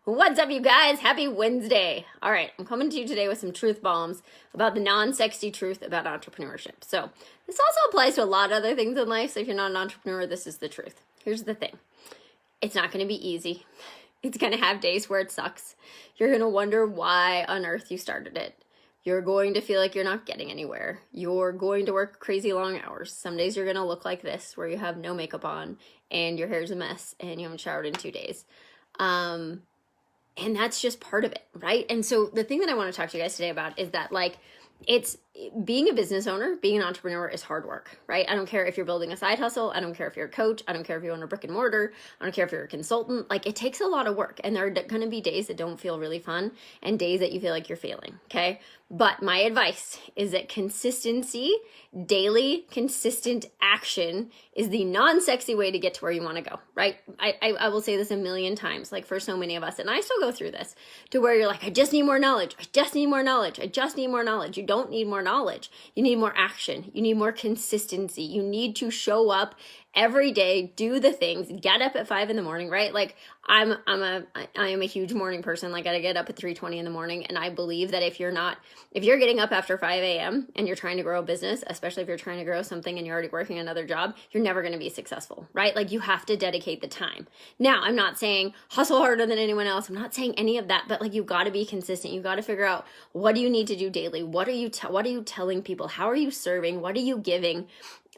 What's up, you guys? Happy Wednesday. All right, I'm coming to you today with some truth bombs about the non-sexy truth about entrepreneurship. So this also applies to a lot of other things in life. So if you're not an entrepreneur, this is the truth. Here's the thing. It's not going to be easy. It's going to have days where it sucks. You're going to wonder why on earth you started it. You're going to feel like you're not getting anywhere. You're going to work crazy long hours. Some days you're going to look like this, where you have no makeup on and your hair's a mess and you haven't showered in 2 days. And that's just part of it, right? And so the thing that I want to talk to you guys today about is that, like, it's being a business owner, being an entrepreneur is hard work, right? I don't care if you're building a side hustle. I don't care if you're a coach. I don't care if you own a brick and mortar. I don't care if you're a consultant. Like, it takes a lot of work, and there are going to be days that don't feel really fun and days that you feel like you're failing, okay? But my advice is that consistency, daily, consistent action is the non-sexy way to get to where you want to go, right? I will say this a million times, like, for so many of us, and I still go through this, to where you're like, I just need more knowledge. I just need more knowledge. I just need more knowledge. You don't need more knowledge. You need more action. You need more consistency. You need to show up every day, do the things, get up at 5 a.m, right? Like, I am a huge morning person. Like, I get up at 3:20 in the morning. And I believe that if you're getting up after 5 a.m. and you're trying to grow a business, especially if you're trying to grow something and you're already working another job, you're never going to be successful, right? Like, you have to dedicate the time. Now, I'm not saying hustle harder than anyone else. I'm not saying any of that, but, like, you got to be consistent. You got to figure out, what do you need to do daily? What are you telling people? How are you serving? What are you giving?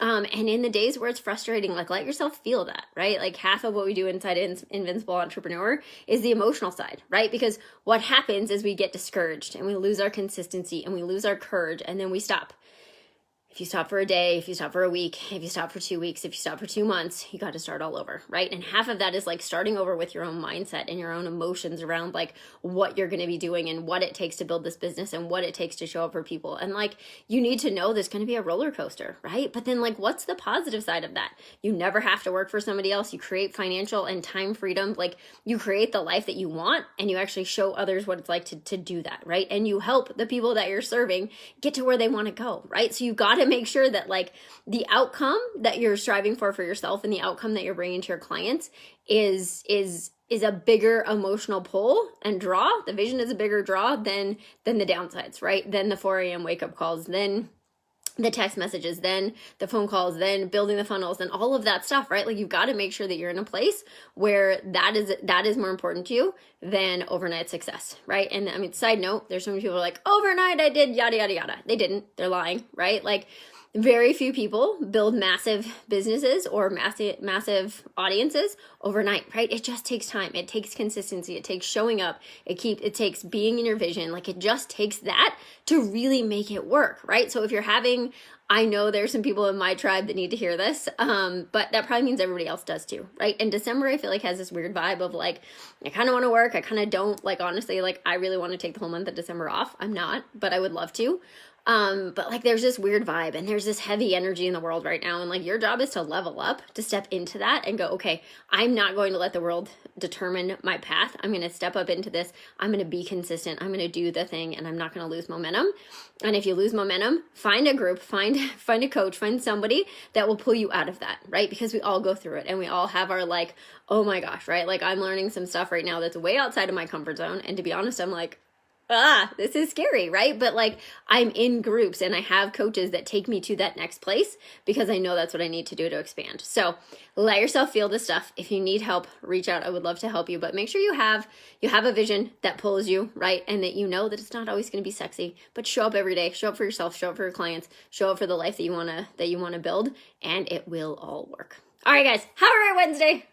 And in the days where it's frustrating, like, let yourself feel that, right? Like, half of what we do inside Invincible Entrepreneur is the emotional side, right? Because what happens is we get discouraged and we lose our consistency and we lose our courage, and then we stop. If you stop for a day, if you stop for a week, if you stop for 2 weeks, if you stop for 2 months, you got to start all over, right? And half of that is, like, starting over with your own mindset and your own emotions around, like, what you're going to be doing and what it takes to build this business and what it takes to show up for people. And, like, you need to know there's going to be a roller coaster, right? But then, like, what's the positive side of that? You never have to work for somebody else. You create financial and time freedom. Like, you create the life that you want, and you actually show others what it's like to do that, right? And you help the people that you're serving get to where they want to go, right? So you got to make sure that, like, the outcome that you're striving for yourself and the outcome that you're bringing to your clients is a bigger emotional pull and draw. The vision is a bigger draw than the downsides, right? Then the 4 a.m. wake up calls, then the text messages, then the phone calls, then building the funnels, and all of that stuff, right? Like, you've got to make sure that you're in a place where that is more important to you than overnight success, right? And I mean, side note, there's so many people who are like, overnight I did yada, yada, yada. They didn't. They're lying, right? Like, very few people build massive businesses or massive audiences overnight, right? It just takes time. It takes consistency. It takes showing up. It takes being in your vision. Like, it just takes that to really make it work, right? So if you're I know there's some people in my tribe that need to hear this, but that probably means everybody else does too, right? And December, I feel like, has this weird vibe of, like, I kind of want to work. I kind of don't. Like, honestly, like, I really want to take the whole month of December off. I'm not, but I would love to. But, like, there's this weird vibe and there's this heavy energy in the world right now. And, like, your job is to level up, to step into that and go, okay, I'm not going to let the world determine my path. I'm going to step up into this. I'm going to be consistent. I'm going to do the thing, and I'm not going to lose momentum. And if you lose momentum, find a group, find a coach, find somebody that will pull you out of that, right? Because we all go through it and we all have our, like, oh my gosh, right? Like, I'm learning some stuff right now that's way outside of my comfort zone. And to be honest, I'm like, this is scary, right? But, like, I'm in groups and I have coaches that take me to that next place because I know that's what I need to do to expand. So let yourself feel this stuff. If you need help, reach out. I would love to help you, but make sure you have a vision that pulls you, right? And that you know that it's not always going to be sexy, but show up every day, show up for yourself, show up for your clients, show up for the life that you want to build, and it will all work. All right, guys, have a great Wednesday.